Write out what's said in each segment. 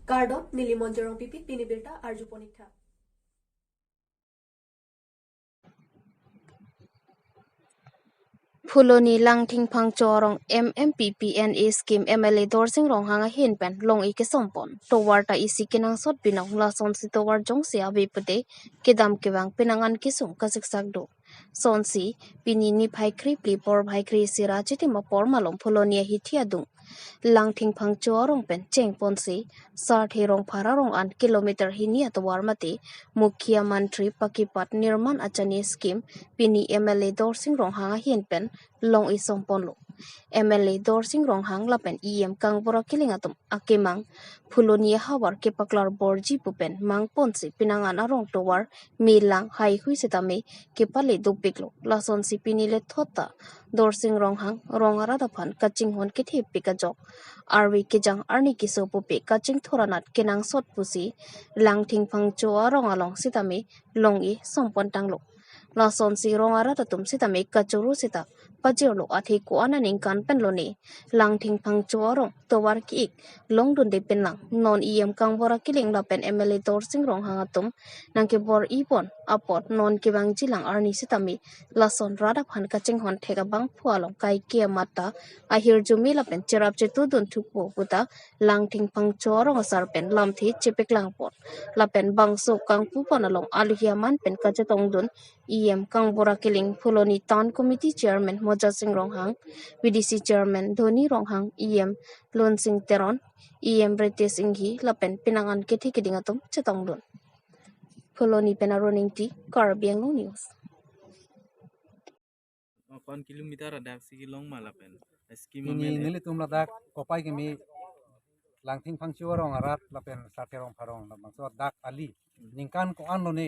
Gardon Nilimon Jerong Pipit Pinibirta Arju Ponikta Phuloni langthing phangchorong MMPPNA scheme MLA dorsing rong hanga hinpen long ike sompon towar ta isi kinang sot binong lason si towar jong si abipute kedam kewang pinangan kisung kasik sakdo sonsi pinini phai khri pli por phai khri sira chiti ma por malom phuloni hithia dung langthing phangchorong pen cheng ponsi sarthi rong phara rong an kilometer hinia towar mate mukhya mantri pakipat nirman achani scheme pini MLA dorsing rong hanga hinpen long isong ponlo MLA dorsing rong hang lapen kang bora kiling atum akemang phuloni hawar ke paklar borji pupen mang ponsi pinangan arong towar milang hai hui setame ke pale dupiklo lason si pinile thota dorsing rong hang rong ara da phan kaching hon ke the pikajok arwi kijang arni kiso pupe kaching thoranat kenang sot pusi langthing phangcho arong along sitame longi sompon tanglo lason si rong ara da tum sitame kachuru sita pajirlo athi ko ananing kan penlo ni langthing phangcho arong towar ki ik long dun de penlang non kang bora kiling la pen MLA dorsing rong hang atum nangke bor ipon apot non ke bang jilang arni sitame lason rada phan kaching hon thega bang phualong kai ke mata ahir jumi la pen cherap chetu dun thukpo puta langthing phangcho arong sar pen lamthi chepek lang pot la pen bangso kang pu panalong aluhia man pen kachetong dun kang bora kiling phuloni town committee chairman Moja Singh Ronghang VDC chairman Dhoni Ronghang Lon Singh Teron Rete Singhi lapen pinangan kethi kidingatum chetong dun phuloni penaroning ti Karbiang News 1 kilometer ada sigi long malapen scheme ini nilitum ladak kopai kami langting phangchu rong arat lapen saterong pharong lamang so dak ali ningkan ko an lo ne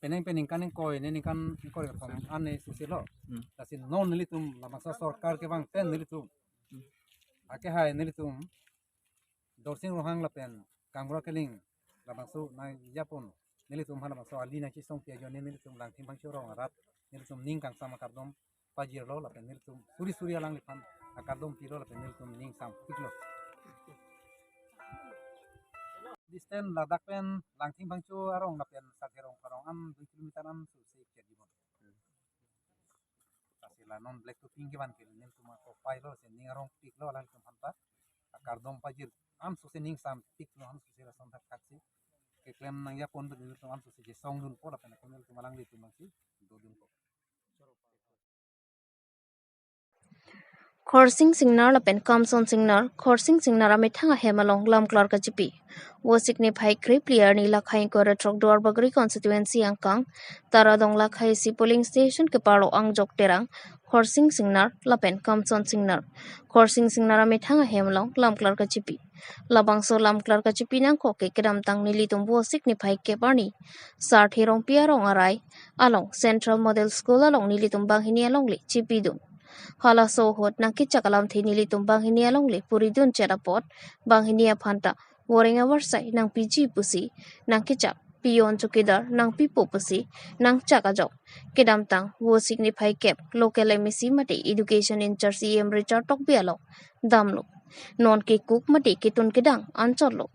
peneng peningkan ko ne ningkan ko kom an ne susilo tasin non nilitum lamang so sarkar ke bang pen nilitum ake hai nilitum dorsing rohang lapen kangbra keling lamang so na japon nilitum hala so ali na chi song pia jo ne nilitum langting phangchu rong arat nilitum ningkang sama kardom pajir lo lapen nilitum suri alang lipan akadom piro lapen nilitum ning sam piklo disten ladak pen langting bangcu arong lapen saterong parong am 2 kilometer am su se jadi bon tasila non black to pink ban ke nen tuma ko pailo se ning arong pik lo lan tum hanta akardom pajir am su se ning sam pik lo am su se rason tak taksi ke klem nang ya pon begitu tum am su se song dun po lapen ko nel tumalang di tumasi do dun ko Khorsing Singnar lapen Kamson Singnar Khorsing Singnar ame thanga hemalong lam klar ka chipi wosik ne phai kri player ni lakhai ko retrok dor bagri constituency angkang taradong lakhai si polling station ke paro ang jok terang Khorsing Singnar lapen Kamson Singnar Khorsing Singnar ame thanga hemalong lam klar ka chipi labang so lam klar ka chipi nang ko ke kedam tang nili tum wosik ne phai ke parni sarthi rong piarong arai along Central Model School along nili tum bang hini along le chipi dum hala so hot nang kichakalam thinili tumbang hinia longle puridun cherapot bang hinia phanta worenga warsai nang piji pusi nang kichak pion chukidar nang pipo pusi nang chakajok kedam tang wo signify cap local MSc mate education in charge Richard Tokbialo damlo non ke kuk mate kitun kedang anchorlo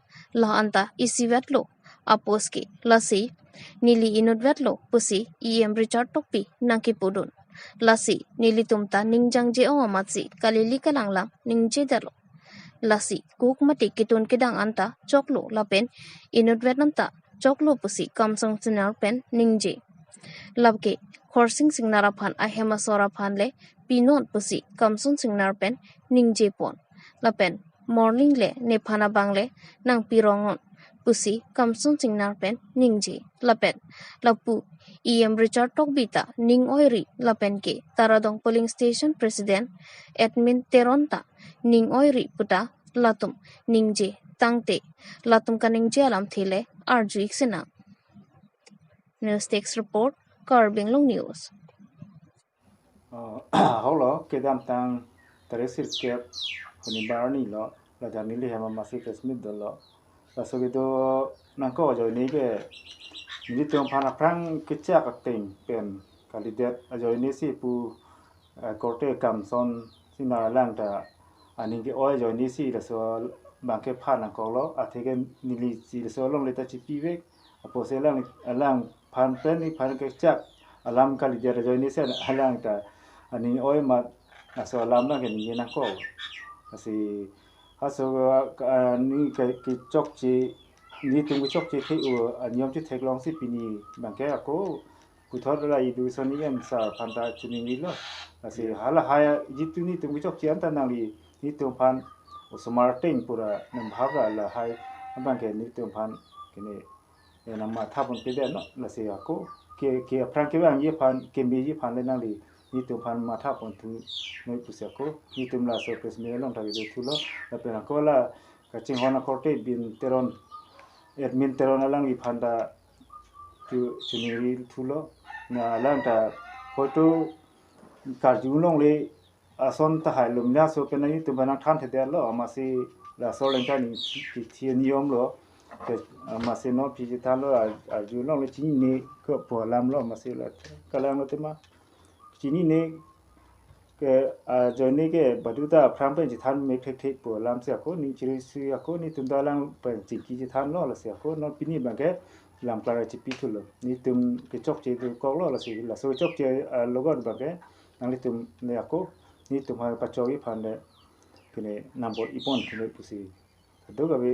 la anta isiwatlo aposki lasi nili inudwatlo pusi Richard Tokpi nang kipudun lasi nilitumta ningjang je o amatsi kalili kalanglam ningje dalo lasi kuk mati kitun kedang anta choklo lapen inudwet nanta choklo pusi kamsang sinar pen ningje labke khorsing singnara phan ahema sora phan le pinon pusi kamsun singnar pen ningje pon lapen morning le ne phana bangle nang pirongon pusi kamsun singnar pen ningje lapen lapu Richard Tokbita ning oiri lapen ke taradong polling station president admin teronta ning oiri puta latum ningje tangte latum kaningje alam thile arju iksena news text report Karbenglong News holo kedam tang teresir kep huni barni lo la dani li hema masi kesmit do lo la so gitu nangko jo ni ke ni tong phana prang kicha ka ting pen kandidat ajo ni si pu korte kam son sinar lang ta ani ke oi jo ni si la so bangke phan ang ko lo athege nili si so long le ta chi pi vek apo se lang phan pen ni phan ke chak alam kali jara join ni sen halang ta ani oi ma aso alam na ke ni na ko asi haso ni ke chok chi ni tung ke chok chi the u anyom chi thek long si pi ni bangke ako ku thor la I du so ni em sa phan ta chi ni lo asi hala haya jitu ni tung ke chok chi an ta nang li ni tung phan smarting pura nam bhaga la hai bangke ni tung phan kene nama thapun pede no la se ako ke apran ke bang ye phan ke mi ye phan le nang li ni tung phan ma thapun thu noi pusya ko ni tum la so pres me long thagi de thulo la pe ko la ka ching hona korte bin teron admin teron alang I phan da chu chuni thulo na lang ta photo kar ju long le ason ta hai lum nya so pe ni tum banang than the de lo ma si la so len ka ni ti niom lo ke ma se no pi ji tan lo a ju long le chi ni ko po lam lo ma se la ka lam lo te ma chi ni ne ke a jo ni ke badu ta phram pe ji than me thek thek po lam se ko ni chi si ko ni tum da lang pe chi ki ji than lo la se ko no pi ni ba ke lam klara chi pi thu lo ni tum ke chok che tu ko lo la se la so chok che lo go ba ke nang li tum ne ko ni tum ha pa cho yi phan de kene nambo ipon kene pusi do ga be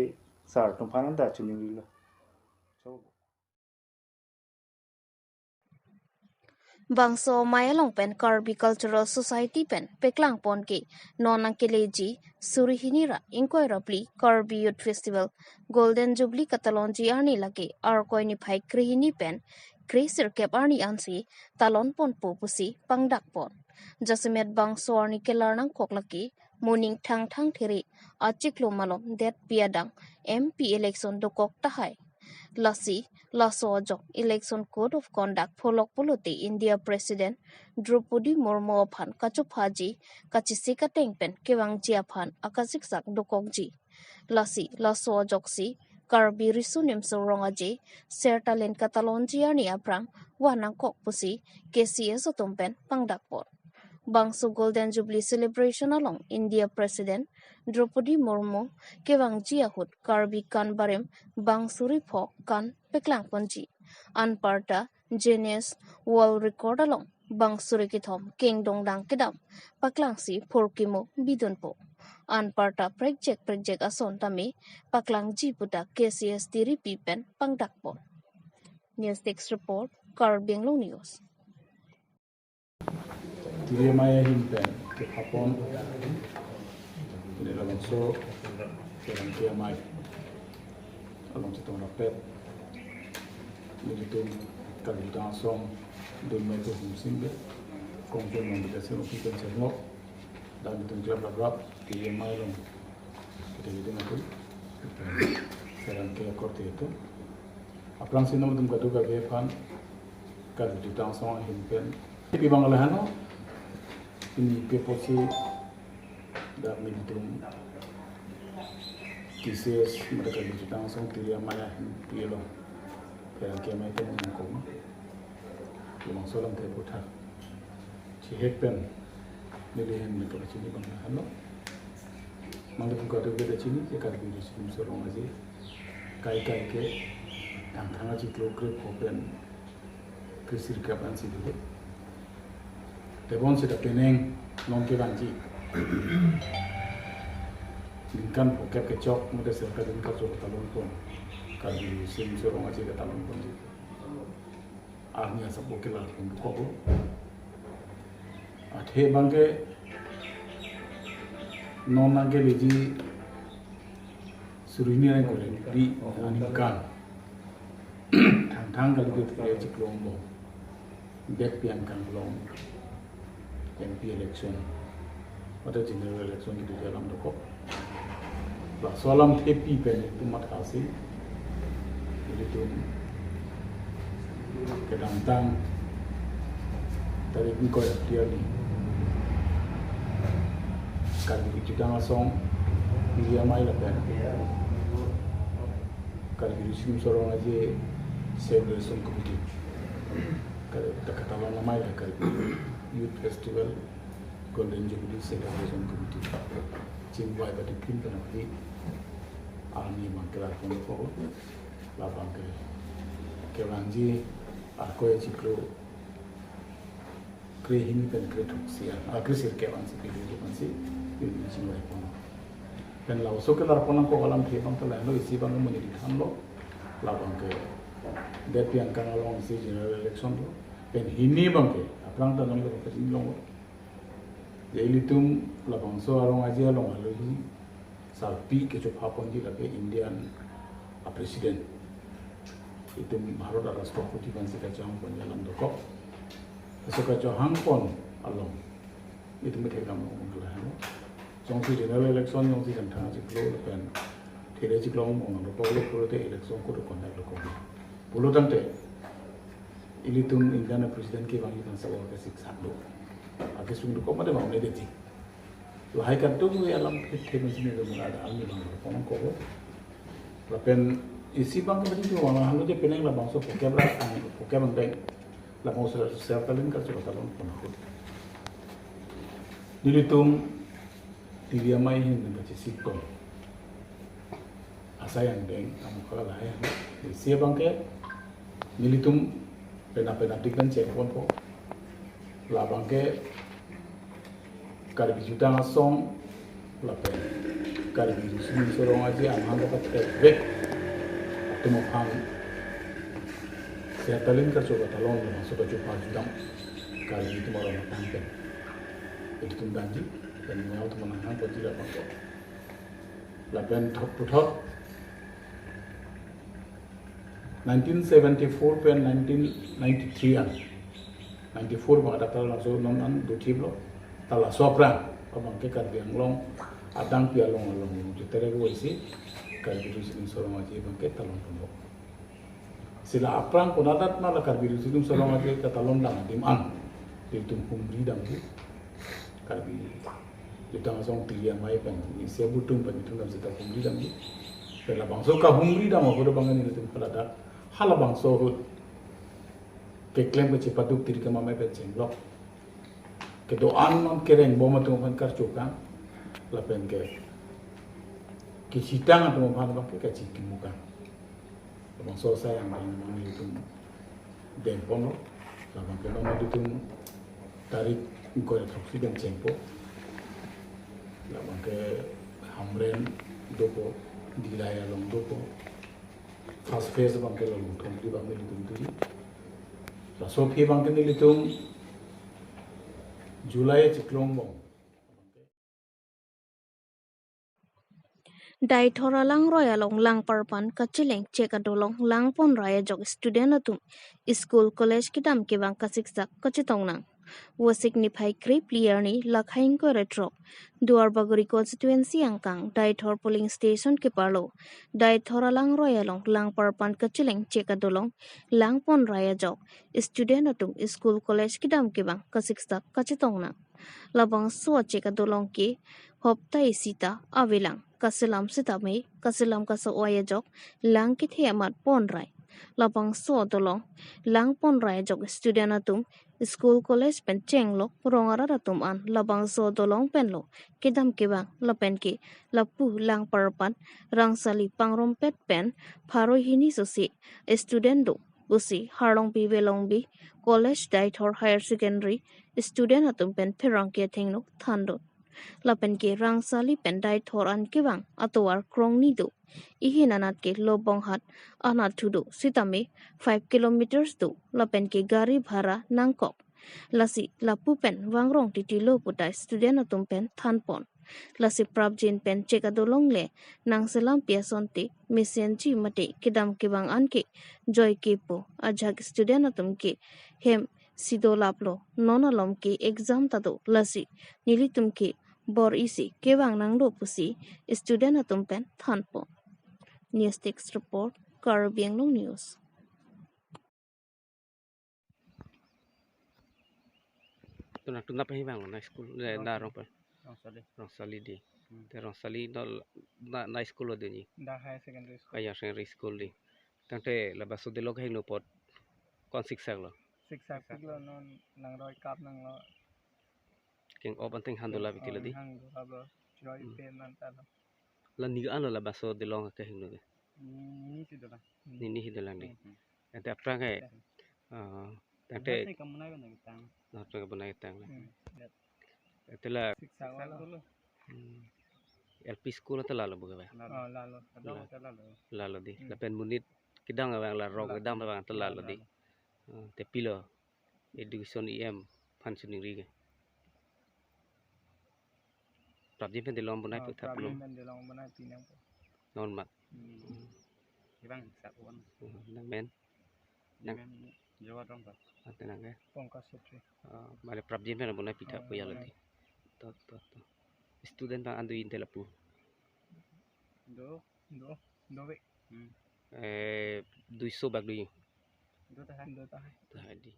sar tum phan da chu ni lo so Bangso Mayalong pen Karbi Cultural Society pen Peklang pon ke nonang keleji Surihinira inquiry Karbi Youth Festival Golden Jubilee Katalonji arni lage arkoi ni phai krihini pen krisir kep arni ansi talon pon pusi pangdak pon Jasimet bangso arni kelarnang koklaki morning thang theri achiklo malom det piadang MP election dokok tahai Lasi Laso Jok Election Code of Conduct Polok Polote India President Draupadi Murmu Phan Kachuk Haji Kachisika Tengpen Kewang Jia Phan Akaziksak Dokokji Lasi Laso Joksi Karbi Risunim Sorongaji Sertalen Katalonjia ni Aprang Wanang Kok Pusi KCS Otumpen Pangdakpot Bangso Golden Jubilee Celebration along India President Draupadi Murmu Kewang Jiahut Karbi Kan Barem Bangsuri Phok Kan Peklang Ponji Anparta Genius World Record along Bangsuri Kithom King Dongdang Kedam Paklangsi Porkimo Bidunpo Anparta Project Ason Tami Paklang Jiputa KCS Diri Pipen Pangdakpo News Text Report Karbing Long News Dia maya himpen ke Japon ini dalam so dalam dia mai dalam satu rapet ini tu kalau kita langsung dan mereka musim dia konfirm memberikan opinan semua dan itu jelas berapa dia mai long kita itu nanti sekarang kita korte itu aplang sinam tu kadu kage pan kalau kita langsung himpen tapi banglahan ini keposi dan minum kisah mereka kita langsung dia mana dia lo yang kami itu mengkong memang solam terputar cihepen nilaian mereka sini banglahan lo mangga kau ada sini jika di sini sorong aja kai ke tang ciklo grip open kesir kapan sih dulu Tebon sudah peneng nongke banci. Lingkan pokok kecok muda serta lingkar suruh talon pun. Kali sim sorong aja ke talon pun. Ahnya sapu kelar pun kok. Athe bangke non nangke leji surini yang kore di animkan. Tang kali itu leji kelombo. Back pian kan kelombo. MP election atau general election gitu dalam dokok. Lah soalam TP pen itu matasi. Jadi tu kedantang dari ingkoi dia ni. Kalau kita langsung dia mai lah pen. Kalau kita sim sorong aja celebration committee. Kalau kita kata mana mai lah kalau Youth Festival Golden Jubilee Celebration Committee. Cing buat batu kim penampi army mangkela pun ko labang ke ranji ko e ciklo krehin pen kretuk sia agresir ke wan si pilu man si pilu jinoi pun pen law so ke lar pon ko alam the bang tala lo isi bang mo ni han lo labang ke de pian kan long si general election lo pen hini bang ke aplang ta nang lo ke long jadi tum labang so arong aja long lo hi salpi ke chop hapon di la ke indian president itu Bharat Raष्ट्रपति ban se ka chang pon jalan doko so ka hang pon along itu me thekam mo la ha jong si general election jong si kan tha ji klo pen thele ji klo mo ngam ko lo ko te election ko to conduct ko bolo tante ilitum indian president ke bang kan sawa ka sik sak do ake sung ko ma de ma ne de ji lo hai kan to mo alam the me sine do ma da almi bang ko la pen isi bang ko di wala halo je peneng la bang so poke bang deng la bang so self talent ka so talon pon ko dilitum dia mai hin ba ci sikko asayang deng am ko la ya isi bang ke dilitum pena diklan che pon po la bang ke kar bi juta song la pen kar bi sini sorong aja am hang ka te temo phang se talin ka choba talon na so ka chupa judam ka ni tomorrow na pan pen itu tum danji dan mau tu mana hang poti la pangko la pen thop to thop 1974 pen 1993 an 94 ba data la so non an do thiblo tala sopra abang ke kar biang long adang pia long jutere ko isi karbiru sidum sorong aja bangke talon pondok sila aprang konadat na la karbiru sidum sorong aja ka talon lang diman ditum humri dam bu karbi ditang song tiya mai pen ise butum pen ditum dam sita humri dam bu pela bangso ka humri dam ko do bangan ditum pelada hala bangso hut ke klem ke cepatuk tir ke mamai pen cenglok ke doan non kereng boma tu pan kar cukang la pen ke kisitang atau memaham apa kita cikin muka, abang so saya yang mana itu dempon lo, abang kenapa itu tarik ingkor troksi dan cempo, abang ke hamren dopo di layar long dopo, fast phase abang ke long tom di bang itu tu, la sopi bang ke itu Julai ciklong bang. Dai thora lang roya long lang parpan kachileng cheka dolong lang pon raya jog student atum school college kidam ke bang kasiksak kachitong nang wo signify krip clear ni lakhaing ko retro duar bagori constituency angkang dai thor polling station ke parlo dai thora lang roya long lang parpan kachileng cheka dolong lang pon raya jog student atum school college kidam ke bang kasiksak kachitong nang labang so cheka dolong ke hopta isita avilang kasilam sitame kasilam kasa oya jok lang kit he amat pon rai lapang so dolong lang pon rai jok student atum school college pen chenglok rongara ratum an labang so dolong pen lo kidam kibang lapen ki lapu lang parpan rangsali pangrom pet pen pharo hini sosi student do usi harlong bi velong bi college daithor higher secondary student atum pen pherang ke thingnok thando lapen ke rangsali pendai thoran kibang atowar krong ni do ihin anat ke lobong hat anat thudo sitame 5 kilometers do lapen ke gari bhara nangkok lasi lapu pen wangrong titi lo putai student atum pen thanpon lasi prabjin pen cheka dolong le nangselam piasonte misen chi mate kidam kibang anke joy kepo ajak student atum ke hem sidolaplo nonalom ke exam tado lasi nilitum ke bor isi kewang nang do pusi student atum pen thanpo news text report Karbiang Long News tuna tuna pa hibang na school na rong pa rong sali di te rong sali na school de ni da higher secondary school kaya secondary school di tante la baso de log hay no pot kon siksak lo siksak lo non nang roi kap nang lo king open thing handula bitila di hang lo joy pen nan ta lo la ni an la baso de long ke hinu Ini sih dah. ni hidalang di ente aprang ke tante Saya kamu naik kan kita. na to banai tang Ya. ente la Siksa dulu. LP school ta la buga ba Oh, lalu. Ada lalu. la di la pen munit kidang awang la rog kidang awang ta la di te pilo education em functioning ri ke problem pen de long banai pu thap Problem dan di long mana pinang. non mak Ibang sakuan. nang men nang Jawa dong tak. tenang ke Pongkas itu. male problem pen banai pi thap pu ya la di to student bang andu intela pu Do. Be. 200 bag du Do tak. tadi